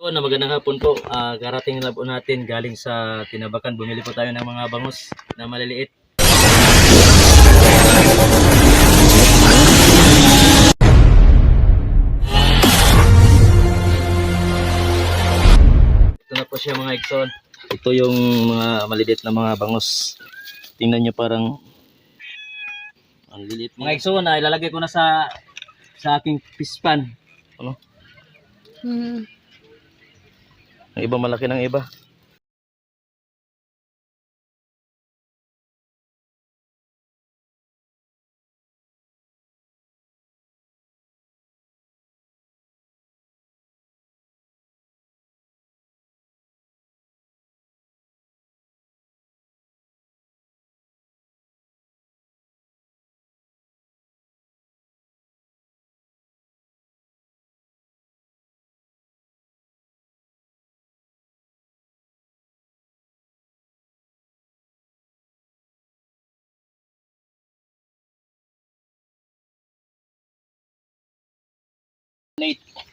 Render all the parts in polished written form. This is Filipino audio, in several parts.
Na magandang hapon po. Karating na po natin galing sa Tinabakan. Bumili po tayo ng mga bangus na maliliit. Ito na po siya mga Ikson. Ito yung mga maliliit na mga bangus. Tingnan nyo, parang ang liliit. Mga Ikson, ilalagay ko na sa aking pispan. Ano? Ang iba malaki ng iba.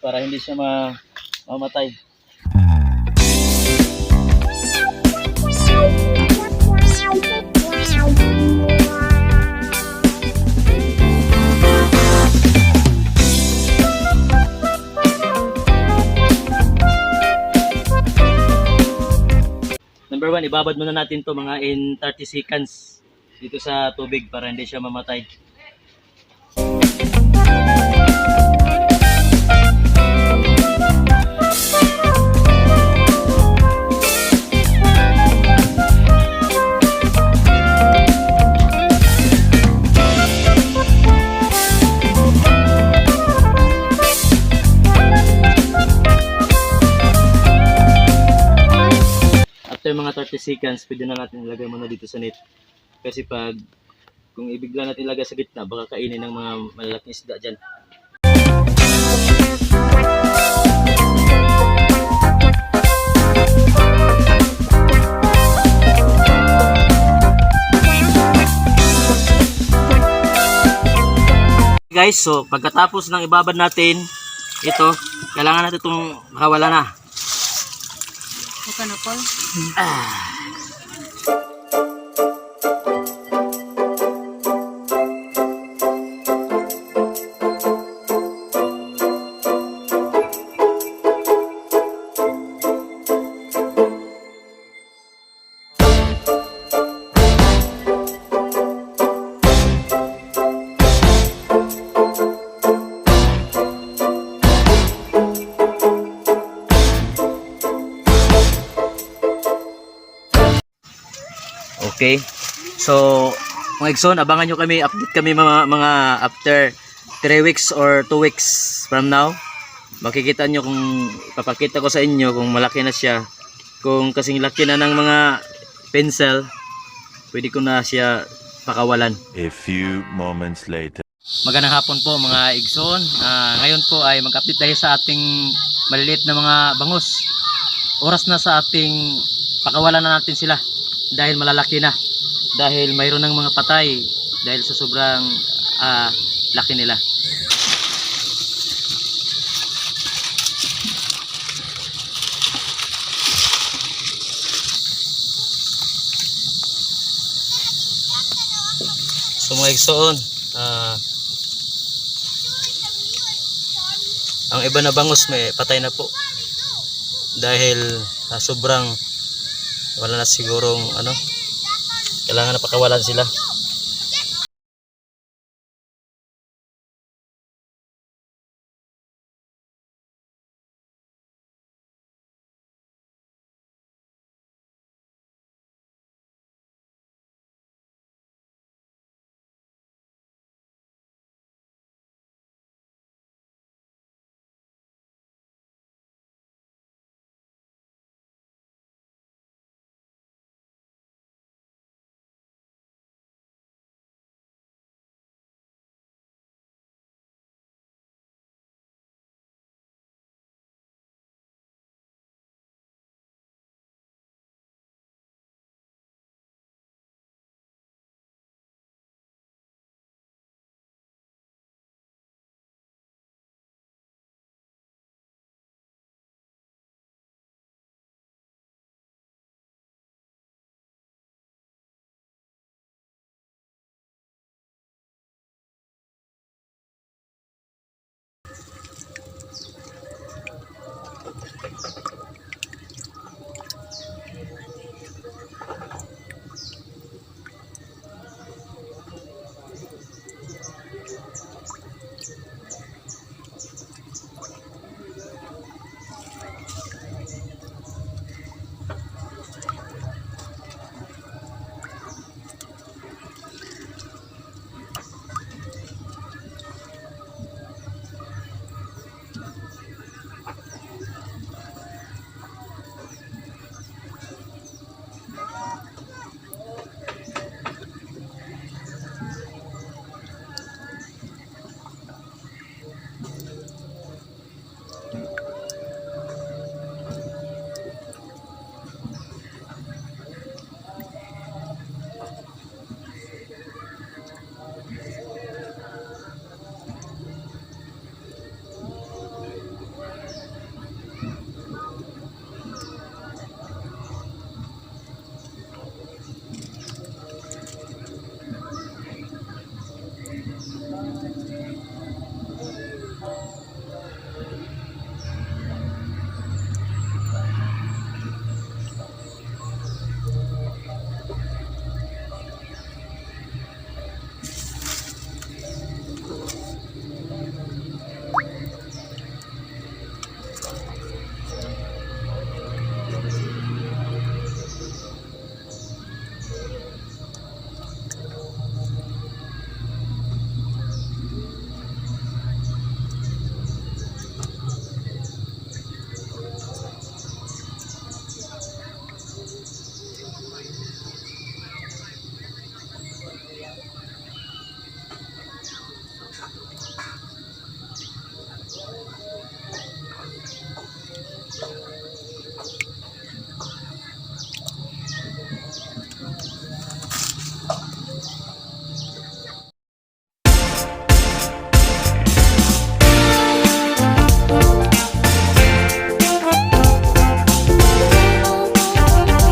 Para hindi siya mamatay. Number 1, ibabad muna natin to mga in 30 seconds dito sa tubig para hindi siya mamatay. After mga 30 seconds, pwede na natin ilagay muna dito sa net. Kasi kung ibigla natin ilagay sa gitna, baka kainin ng mga malalaking isda dyan. Guys, so pagkatapos ng ibabad natin, ito, kailangan natin itong makawala na. Bukan na, Paul. Okay. So, mga Ikson, abangan nyo kami, update kami mga after 3 weeks or 2 weeks from now. Makikita nyo kung papakita ko sa inyo kung malaki na siya. Kung kasing laki na ng mga pencil, pwede ko na siya pakawalan. A few moments later. Magandang hapon po mga Ikson. Ngayon po ay mag-update tayo sa ating maliliit na mga bangus. Oras na sa ating pakawalan na natin sila. Dahil malalaki na, dahil mayroon ng mga patay dahil sa sobrang laki nila. So mga Ikson, ang iba na bangus may patay na po dahil sobrang wala na sigurong kailangan na pakawalan sila.